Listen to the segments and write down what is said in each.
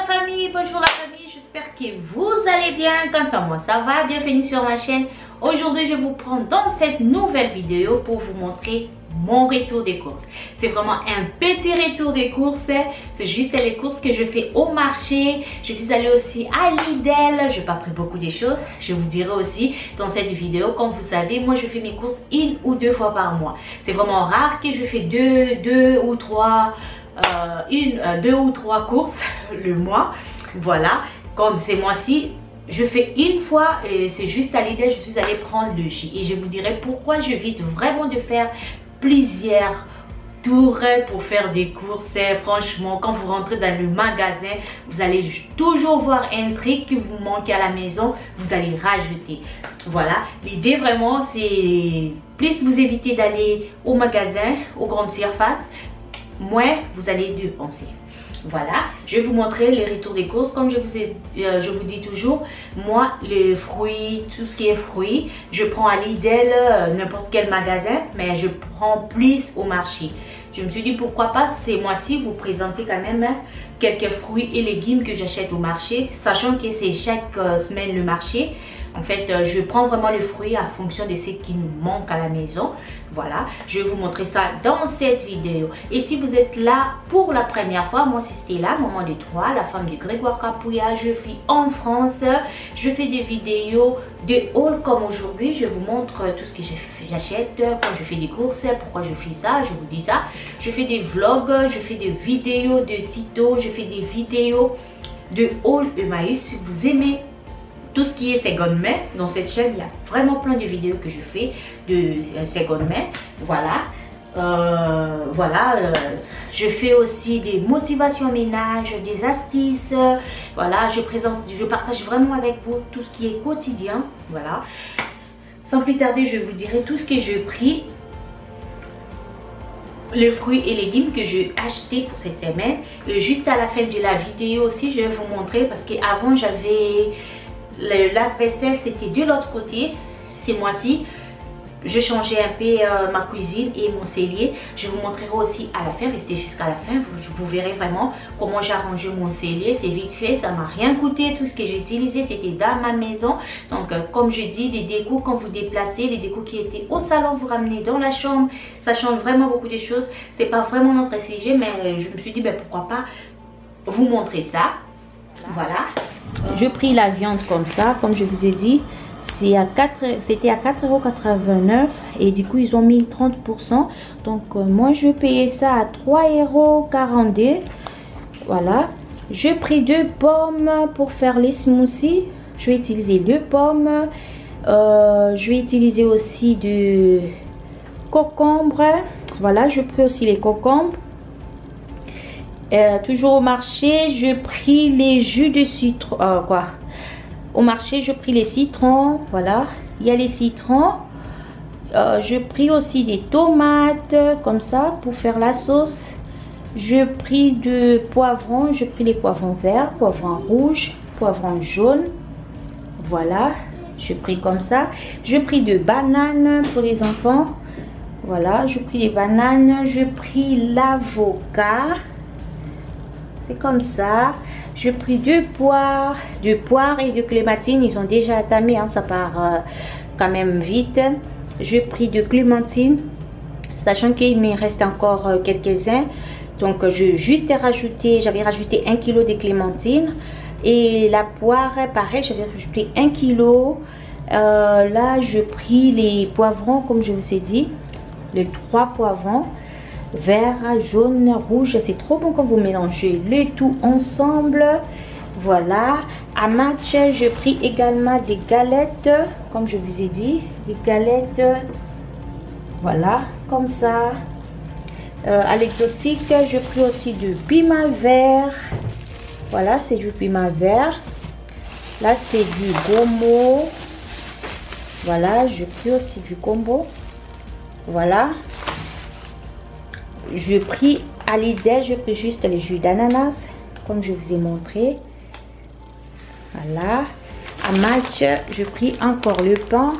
bonjour la famille, j'espère que vous allez bien. Quant à moi ça va, bienvenue sur ma chaîne. Aujourd'hui je vous prends dans cette nouvelle vidéo pour vous montrer mon retour des courses. C'est vraiment un petit retour des courses, c'est juste les courses que je fais au marché. Je suis allée aussi à Lidl, je n'ai pas pris beaucoup de choses, je vous dirai aussi dans cette vidéo. Comme vous savez, moi je fais mes courses 1 ou 2 fois par mois. C'est vraiment rare que je fais deux ou trois courses le mois. Voilà, comme ces mois-ci je fais une fois et c'est juste à l'idée, je suis allée prendre le jus et je vous dirai pourquoi j'évite vraiment de faire plusieurs tours pour faire des courses. Franchement, quand vous rentrez dans le magasin, vous allez toujours voir un truc que vous manquez à la maison, vous allez rajouter. Voilà, l'idée vraiment c'est plus vous évitez d'aller au magasin, aux grandes surfaces, moins vous allez dépenser. Voilà, je vais vous montrer les retours des courses. Comme je vous dis toujours, moi les fruits, tout ce qui est fruits, je prends à Lidl, n'importe quel magasin, mais je prends plus au marché. Je me suis dit pourquoi pas ces mois-ci vous présenter quand même quelques fruits et légumes que j'achète au marché, sachant que c'est chaque semaine le marché. En fait, je prends vraiment le fruit en fonction de ce qui nous manque à la maison. Voilà, je vais vous montrer ça dans cette vidéo. Et si vous êtes là pour la première fois, moi c'est Stella, maman de 3, la femme de Grégoire Capouya. Je vis en France. Je fais des vidéos de haul comme aujourd'hui. Je vous montre tout ce que j'achète quand je fais des courses, pourquoi je fais ça, je vous dis ça. Je fais des vlogs, je fais des vidéos de tutos, je fais des vidéos de haul Emmaüs. Si vous aimez tout ce qui est seconde main, dans cette chaîne, il y a vraiment plein de vidéos que je fais de seconde main. Voilà. Je fais aussi des motivations ménage, des astuces. Voilà, je partage vraiment avec vous tout ce qui est quotidien. Voilà. Sans plus tarder, je vous dirai tout ce que j'ai pris, les fruits et légumes que j'ai acheté pour cette semaine. Et juste à la fin de la vidéo aussi, je vais vous montrer parce qu'avant j'avais le lave-vaisselle, c'était de l'autre côté. Ces mois-ci, je changeais un peu ma cuisine et mon cellier. Je vous montrerai aussi à la fin, restez jusqu'à la fin. Vous verrez vraiment comment j'ai arrangé mon cellier. C'est vite fait, ça m'a rien coûté. Tout ce que j'ai utilisé, c'était dans ma maison. Donc, comme je dis, les décos, quand vous déplacez, les décos qui étaient au salon, vous ramenez dans la chambre. Ça change vraiment beaucoup de choses. C'est pas vraiment notre sujet, mais je me suis dit, ben, pourquoi pas vous montrer ça. Voilà. Je pris la viande comme ça, comme je vous ai dit. C'était à 4,89 € et du coup ils ont mis 30%. Donc moi je payais ça à 3,42 €. Voilà. J'ai pris 2 pommes pour faire les smoothies. Je vais utiliser 2 pommes. Je vais utiliser aussi de concombre. Voilà, je pris aussi les concombres. Toujours au marché, je pris les jus de citron. Au marché, je pris les citrons. Voilà, il y a les citrons. Je pris aussi des tomates comme ça pour faire la sauce. Je pris de poivrons. Je pris les poivrons verts, poivrons rouges, poivrons jaunes. Voilà, je pris comme ça. Je pris de bananes pour les enfants. Voilà, je pris des bananes. Je pris l'avocat. C'est comme ça. Je pris 2 poires et de clémentines. Ils ont déjà tamé, hein, ça part quand même vite. Je pris de clémentines, sachant qu'il me reste encore quelques-uns. Donc je juste rajouté, j'avais rajouté 1 kg de clémentines. Et la poire, pareil, j'avais rajouté 1 kg. Là, je pris les poivrons, comme je vous ai dit, les 3 poivrons. Vert, jaune, rouge, c'est trop bon quand vous mélangez le tout ensemble. Voilà, à match, j'ai pris également des galettes, comme je vous ai dit, des galettes, voilà, comme ça. À l'exotique, j'ai pris aussi du piment vert. Voilà, c'est du piment vert. Là, c'est du gombo. Voilà, j'ai pris aussi du gombo. Voilà. Je pris à l'idée, je pris juste les jus d'ananas, comme je vous ai montré. Voilà. À match, je pris encore le pain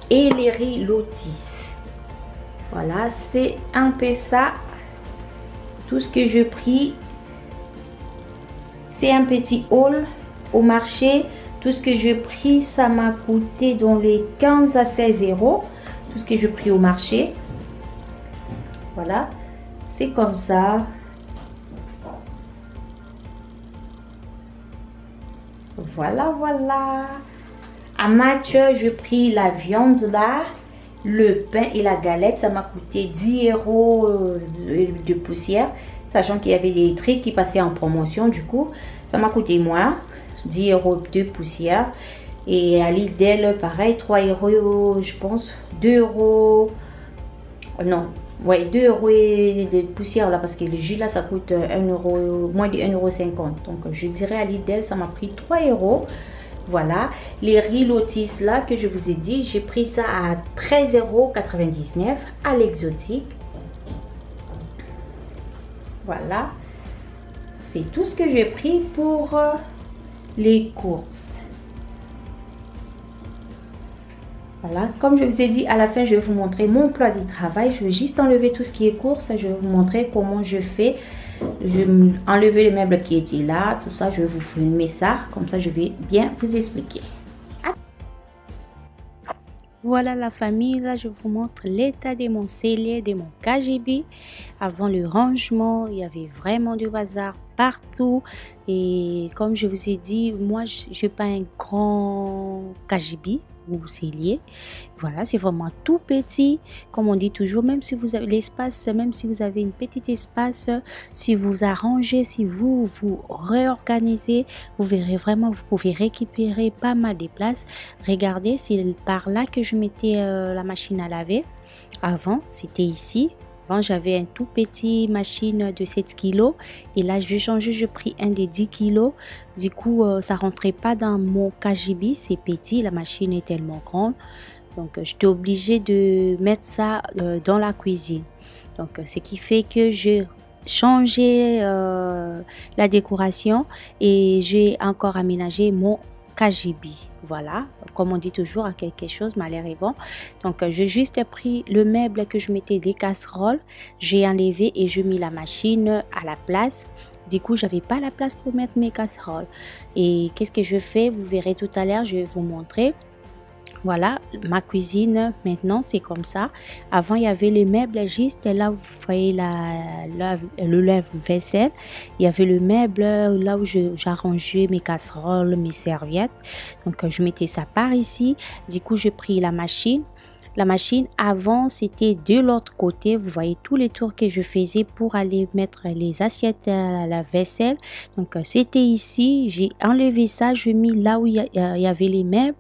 et les riz lotis. Voilà, c'est un peu ça. Tout ce que je pris C'est un petit haul au marché. Tout ce que j'ai pris, ça m'a coûté dans les 15 à 16 euros. Tout ce que j'ai pris au marché. Voilà, c'est comme ça. Voilà, voilà. À match, j'ai pris la viande là, le pain et la galette. Ça m'a coûté 10 euros de poussière. Sachant qu'il y avait des trucs qui passaient en promotion. Du coup, ça m'a coûté moins. 10 euros de poussière. Et à Lidl, pareil, 3 euros, je pense. 2 euros. Non. Ouais, 2 euros de poussière là, parce que le jus là ça coûte 1 euro, moins de 1,50 €. Donc je dirais à Lidl, ça m'a pris 3 euros. Voilà, les riz Lotus là que je vous ai dit, j'ai pris ça à 13,99 € à l'exotique. Voilà, c'est tout ce que j'ai pris pour les courses. Voilà, comme je vous ai dit, à la fin, je vais vous montrer mon plat de travail. Je vais juste enlever tout ce qui est course. Je vais vous montrer comment je fais. Je vais enlever les meubles qui étaient là. Tout ça, je vais vous filmer ça. Comme ça, je vais bien vous expliquer. Voilà la famille, là je vous montre l'état de mon cellier, de mon KGB. Avant le rangement, il y avait vraiment du bazar partout. Et comme je vous ai dit, moi je n'ai pas un grand KGB ou cellier. Voilà, c'est vraiment tout petit. Comme on dit toujours, même si vous avez l'espace, même si vous avez une petite espace, si vous arrangez, si vous réorganisez, vous verrez vraiment, vous pouvez récupérer pas mal de place. Regardez, c'est par là que je mettais la machine à laver. Avant, c'était ici. Avant, j'avais un tout petit machine de 7 kg. Et là, je vais changer, je pris un de 10 kg. Du coup, ça rentrait pas dans mon KGB. C'est petit, la machine est tellement grande. Donc, j'étais obligée de mettre ça dans la cuisine. Donc, ce qui fait que j'ai changé la décoration. Et j'ai encore aménagé mon KGB. Voilà, comme on dit toujours, à quelque chose, malheur est bon. Donc, j'ai juste pris le meuble que je mettais des casseroles, j'ai enlevé et je mis la machine à la place. Du coup, j'avais pas la place pour mettre mes casseroles. Et qu'est-ce que je fais? Vous verrez tout à l'heure, je vais vous montrer. Voilà, ma cuisine maintenant c'est comme ça. Avant il y avait les meubles juste là où vous voyez le lave-vaisselle. Il y avait le meuble là où j'arrangeais mes casseroles, mes serviettes. Donc je mettais ça par ici. Du coup j'ai pris la machine. La machine avant c'était de l'autre côté. Vous voyez tous les tours que je faisais pour aller mettre les assiettes à la vaisselle. Donc c'était ici. J'ai enlevé ça. Je mis là où il y avait les meubles.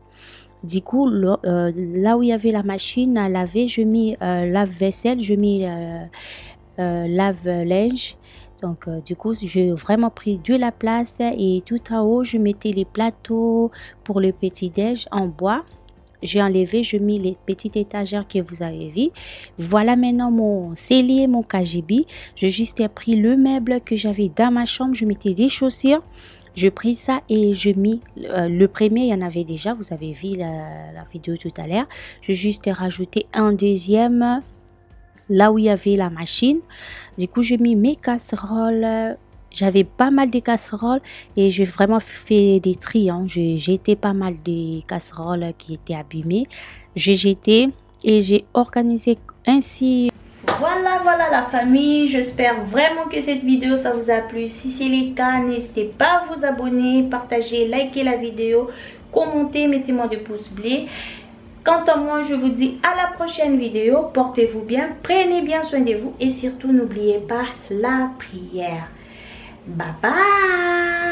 Du coup, là où il y avait la machine à laver, je mis lave-vaisselle, je mis lave-linge. Donc, du coup, j'ai vraiment pris de la place et tout en haut, je mettais les plateaux pour le petit-déj en bois. J'ai enlevé, je mis les petites étagères que vous avez vues. Voilà maintenant mon cellier, mon KGB. J'ai juste pris le meuble que j'avais dans ma chambre, je mettais des chaussures. Je pris ça et je mis le premier, il y en avait déjà, vous avez vu la vidéo tout à l'heure. J'ai juste rajouté un deuxième là où il y avait la machine. Du coup, j'ai mis mes casseroles. J'avais pas mal de casseroles et j'ai vraiment fait des tri. J'ai jeté pas mal de casseroles qui étaient abîmées. J'ai jeté et j'ai organisé ainsi. Voilà la famille, j'espère vraiment que cette vidéo ça vous a plu. Si c'est le cas, n'hésitez pas à vous abonner, partager, liker la vidéo, commenter, mettez-moi des pouces bleus. Quant à moi, je vous dis à la prochaine vidéo, portez-vous bien, prenez bien soin de vous et surtout n'oubliez pas la prière. Bye bye.